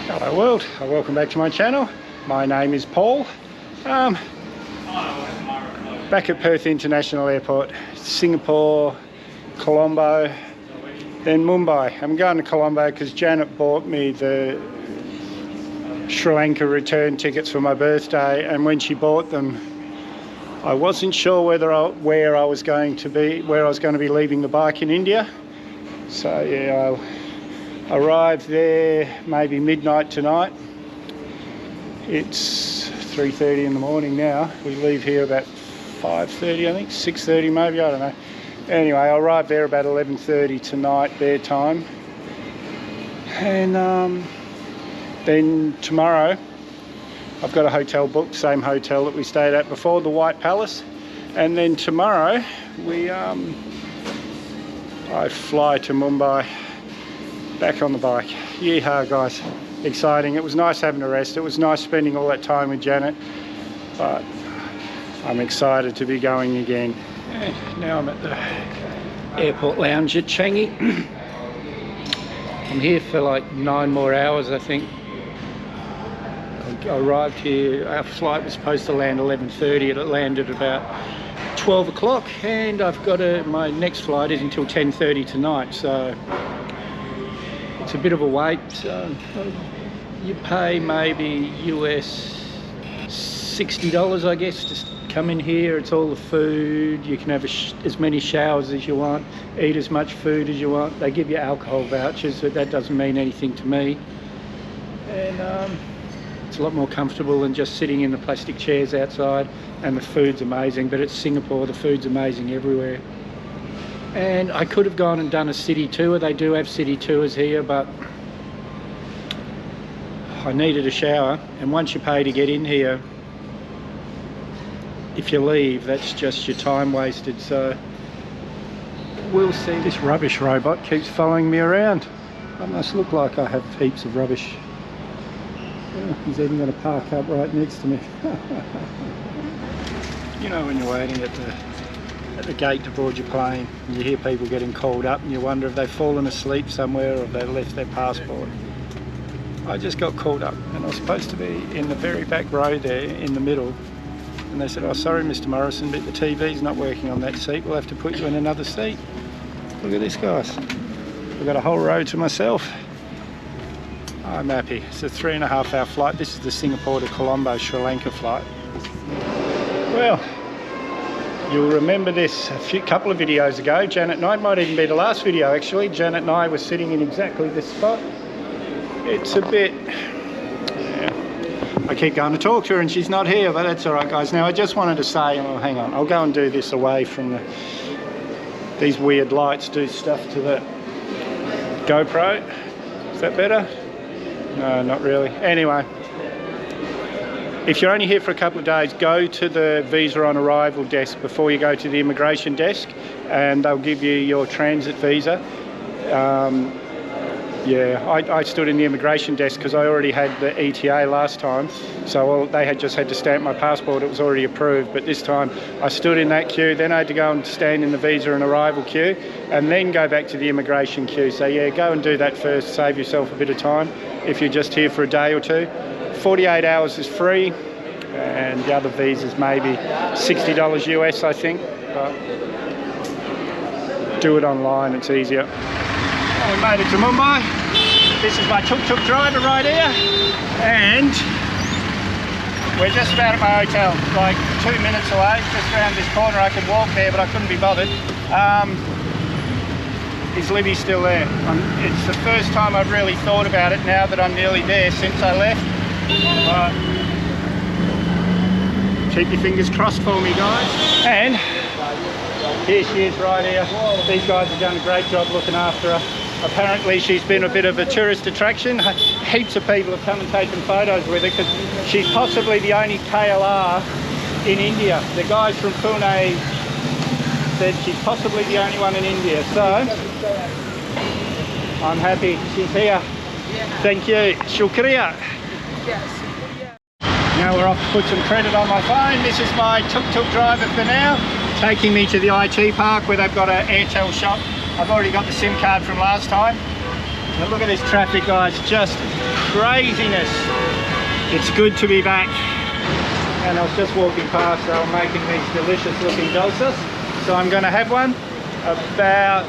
Hello world, welcome back to my channel. My name is Paul. Back at Perth International Airport, Singapore, Colombo, then Mumbai. I'm going to Colombo because Janet bought me the Sri Lanka return tickets for my birthday, and when she bought them I wasn't sure where I was going to be leaving the bike in India. So yeah, I'll arrive there maybe midnight tonight. It's 3:30 in the morning now. We leave here about 5:30, I think, 6:30 maybe, I don't know. Anyway, I'll arrive there about 11:30 tonight their time. And then tomorrow I've got a hotel booked, same hotel that we stayed at before, the White Palace. And then tomorrow I fly to Mumbai, back on the bike. Yeeha, guys. Exciting. It was nice having a rest. It was nice spending all that time with Janet, but I'm excited to be going again. And now I'm at the airport lounge at Changi. I'm here for like 9 more hours, I think. I arrived here, our flight was supposed to land 11:30 and it landed about 12 o'clock, and I've got my next flight is until 10:30 tonight, so it's a bit of a wait. So you pay maybe US $60, I guess, to come in here. It's all the food. You can have as many showers as you want, eat as much food as you want. They give you alcohol vouchers, but that doesn't mean anything to me. And it's a lot more comfortable than just sitting in the plastic chairs outside, and the food's amazing. But it's Singapore, the food's amazing everywhere. And I could have gone and done a city tour. They do have city tours here, but I needed a shower, and once you pay to get in here, if you leave, that's just your time wasted. So we'll see. This rubbish robot keeps following me around. I must look like I have heaps of rubbish. Oh, he's even going to park up right next to me. You know, when you're waiting at the gate to board your plane, and you hear people getting called up, and you wonder if they've fallen asleep somewhere or if they left their passport. I just got called up, and I was supposed to be in the very back row there in the middle, and they said, "Oh, sorry Mr. Morrison, but the TV's not working on that seat. We'll have to put you in another seat." Look at this, guys. I've got a whole row to myself. I'm happy. It's a 3.5 hour flight. This is the Singapore to Colombo, Sri Lanka flight. Well, you'll remember this a couple of videos ago. Janet and I, might even be the last video actually, Janet and I were sitting in exactly this spot. It's a bit, yeah, I keep going to talk to her and she's not here, but that's all right, guys. Now I just wanted to say, oh, hang on, I'll go and do this away from these weird lights do stuff to the GoPro. Is that better? No, not really. Anyway, if you're only here for a couple of days, go to the visa on arrival desk before you go to the immigration desk, and they'll give you your transit visa. Yeah, I stood in the immigration desk because I already had the ETA last time, so they just had to stamp my passport. It was already approved, but this time I stood in that queue, then I had to go and stand in the visa and arrival queue, and then go back to the immigration queue. So yeah, go and do that first, save yourself a bit of time if you're just here for a day or two. 48 hours is free, and the other visa's maybe $60 US, I think, but do it online, it's easier. We made it to Mumbai. This is my tuk-tuk driver right here, and we're just about at my hotel, like 2 minutes away, just around this corner. I could walk there, but I couldn't be bothered. Is Libby still there? It's the first time I've really thought about it now that I'm nearly there since I left. But keep your fingers crossed for me, guys. And here she is right here. These guys have done a great job looking after her. Apparently she's been a bit of a tourist attraction. Heaps of people have come and taken photos with her because she's possibly the only KLR in India. The guys from Pune said she's possibly the only one in India. So I'm happy she's here. Thank you. Shukriya. Now we're off to put some credit on my phone. This is my tuk-tuk driver for now, taking me to the IT park where they've got an Airtel shop. I've already got the SIM card from last time. Now look at this traffic, guys, just craziness. It's good to be back. And I was just walking past, they were making these delicious looking dosas. So I'm going to have one, about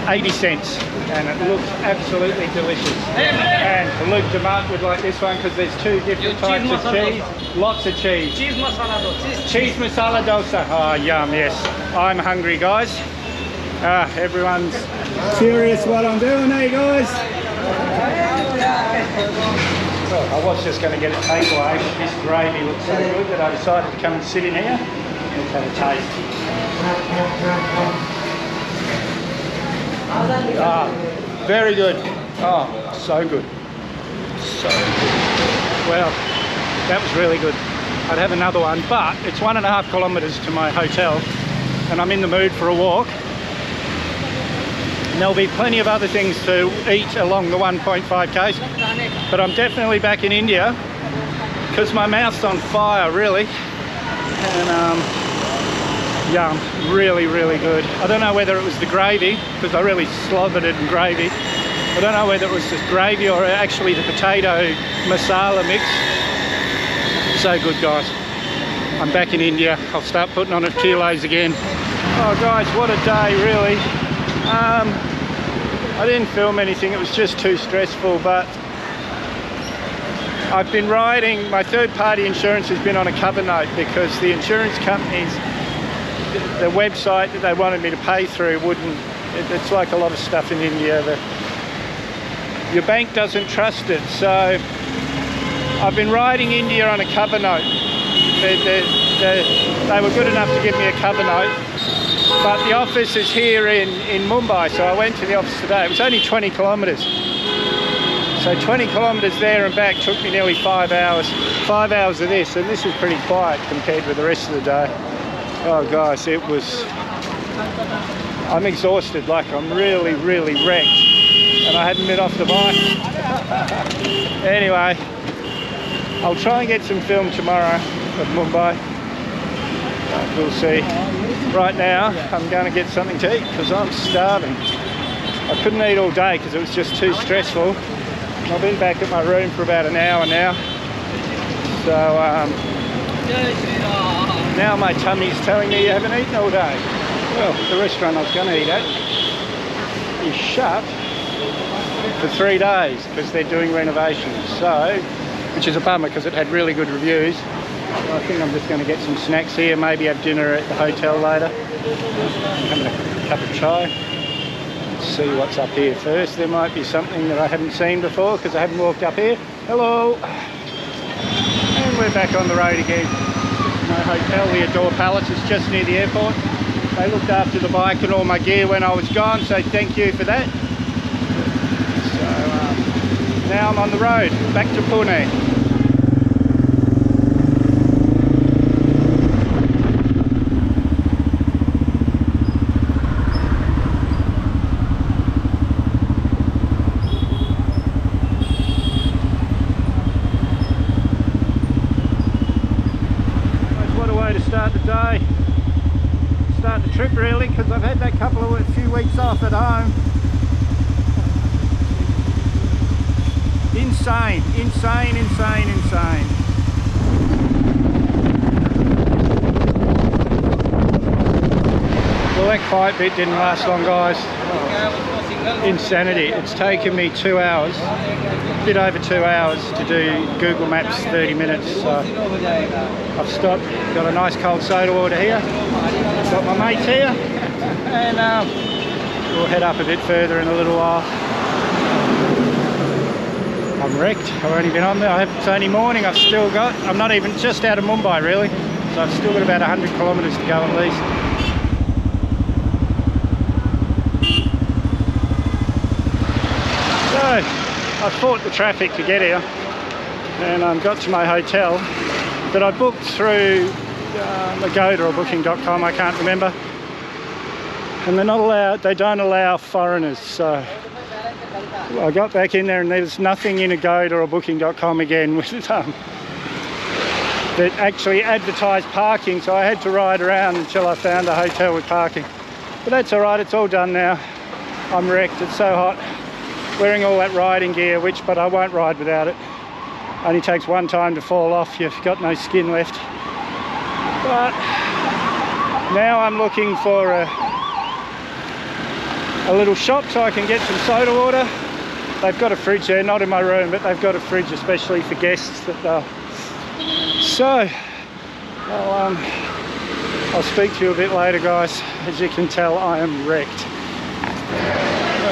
80 cents. And it looks absolutely delicious. And Luke DeMart would like this one because there's two different types of cheese. Lots of cheese. Cheese masala dosa. Cheese masala dosa. Oh, yum, yes. I'm hungry, guys. Everyone's serious what I'm doing, eh, guys? I was just going to get a takeaway, but this gravy looks so good that I decided to come and sit in here. Let's have a taste. Very good. Oh, so good. So good. Well, that was really good. I'd have another one, but it's 1.5 kilometres to my hotel, and I'm in the mood for a walk. And there'll be plenty of other things to eat along the 1.5 k's, but I'm definitely back in India because my mouth's on fire, really. And yum, really, really good. I don't know whether it was the gravy, because I really slathered it in gravy. I don't know whether it was the gravy or actually the potato masala mix. So good, guys. I'm back in India. I'll start putting on a kilos again. Oh guys, what a day, really. I didn't film anything, it was just too stressful, but I've been riding, my third-party insurance has been on a cover note because the insurance companies, the website that they wanted me to pay through wouldn't, it's like a lot of stuff in India, your bank doesn't trust it, so I've been riding India on a cover note. They were good enough to give me a cover note. But the office is here in Mumbai, so I went to the office today. It was only 20 kilometres. So 20 kilometres there and back took me nearly 5 hours. 5 hours of this, and this was pretty quiet compared with the rest of the day. Oh guys, it was... I'm exhausted, like I'm really, really wrecked. And I hadn't been off the bike. Anyway, I'll try and get some film tomorrow of Mumbai. We'll see. Right now, I'm going to get something to eat because I'm starving. I couldn't eat all day because it was just too stressful. I've been back at my room for about an hour now. So now my tummy's telling me you haven't eaten all day. Well, the restaurant I was going to eat at is shut for 3 days because they're doing renovations. So, which is a bummer because it had really good reviews. I think I'm just going to get some snacks here, maybe have dinner at the hotel later. I'm having a cup of chai. Let's see what's up here first. There might be something that I haven't seen before because I haven't walked up here. Hello! And we're back on the road again. My hotel, the Adore Palace, is just near the airport. They looked after the bike and all my gear when I was gone, so thank you for that. So now I'm on the road, back to Pune. Start the day, start the trip really, because I've had that few weeks off at home. Insane, insane, insane, insane. Well, that quiet bit didn't last long, guys. Insanity. It's taken me 2 hours, a bit over 2 hours to do Google Maps 30 minutes. So I've stopped, got a nice cold soda water here, got my mates here, and we'll head up a bit further in a little while. I'm wrecked. I've only been on there, it's only morning. I'm not even just out of Mumbai really, so I've still got about 100 kilometres to go at least. So I fought the traffic to get here, and got to my hotel that I booked through Agoda or Booking.com, I can't remember. And they're not allowed, they don't allow foreigners, so I got back in there and there's nothing in Agoda or Booking.com again with that actually advertised parking, so I had to ride around until I found a hotel with parking. But that's alright, it's all done now. I'm wrecked, it's so hot. wearing all that riding gear, but I won't ride without it. Only takes one time to fall off, you've got no skin left. But now I'm looking for a little shop so I can get some soda water. They've got a fridge there, not in my room, but they've got a fridge especially for guests. So I'll speak to you a bit later, guys. As you can tell, I am wrecked.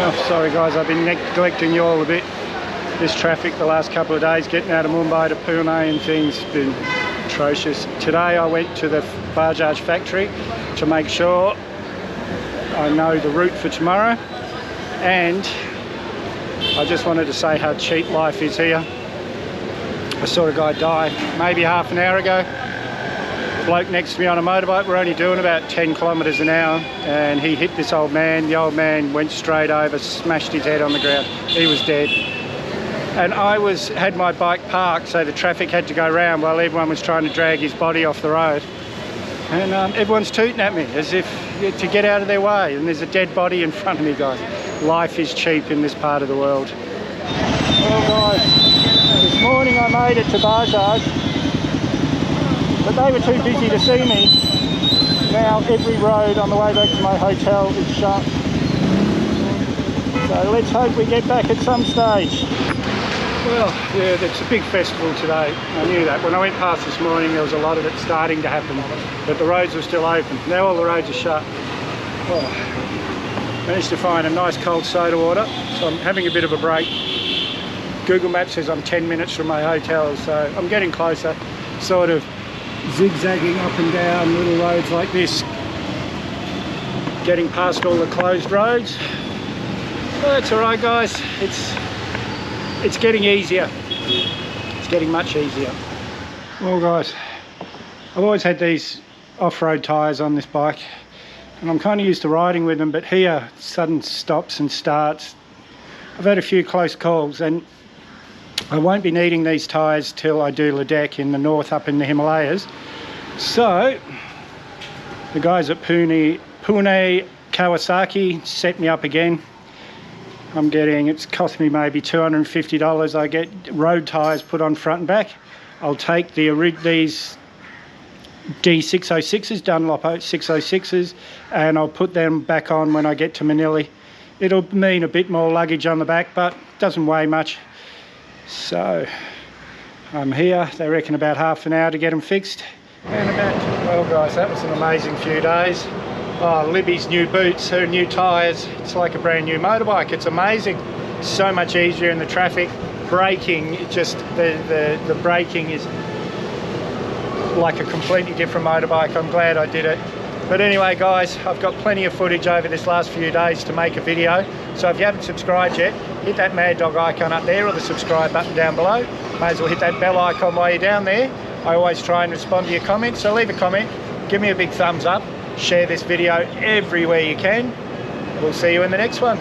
Oh, sorry guys, I've been neglecting you all a bit. This traffic the last couple of days, getting out of Mumbai to Pune and things, been atrocious. Today I went to the Bajaj factory to make sure I know the route for tomorrow, and I just wanted to say how cheap life is here. I saw a guy die maybe half an hour ago. The bloke next to me on a motorbike, we're only doing about 10 kilometres an hour, and he hit this old man. The old man went straight over, smashed his head on the ground. He was dead. And I had my bike parked, so the traffic had to go round while everyone was trying to drag his body off the road. And everyone's tooting at me as if to get out of their way, and there's a dead body in front of me, guys. Life is cheap in this part of the world. Well guys, this morning I made it to Bajaj, but they were too busy to see me. Now every road on the way back to my hotel is shut. So let's hope we get back at some stage. Well, yeah, it's a big festival today. I knew that. When I went past this morning, there was a lot of it starting to happen, but the roads were still open. Now all the roads are shut. Oh, managed to find a nice cold soda water, so I'm having a bit of a break. Google Maps says I'm 10 minutes from my hotel, so I'm getting closer, sort of zigzagging up and down little roads like this, getting past all the closed roads. Well, that's all right, guys. It's getting easier. It's getting much easier. Well guys, I've always had these off-road tyres on this bike, and I'm kind of used to riding with them, but here, sudden stops and starts. I've had a few close calls, and I won't be needing these tyres till I do Ladakh in the north, up in the Himalayas. So, the guys at Pune Kawasaki set me up again. It's cost me maybe $250. I get road tyres put on front and back. I'll take these D606s, Dunlop 606s, and I'll put them back on when I get to Manila. It'll mean a bit more luggage on the back, but doesn't weigh much. So I'm here. They reckon about half an hour to get them fixed. Well guys, that was an amazing few days. Oh, Libby's new boots, her new tyres, it's like a brand new motorbike. It's amazing. So much easier in the traffic. Braking, the braking is like a completely different motorbike. I'm glad I did it. But anyway guys, I've got plenty of footage over this last few days to make a video. So if you haven't subscribed yet, hit that Mad Dog icon up there or the subscribe button down below. May as well hit that bell icon while you're down there. I always try and respond to your comments, so leave a comment, give me a big thumbs up. Share this video everywhere you can. We'll see you in the next one.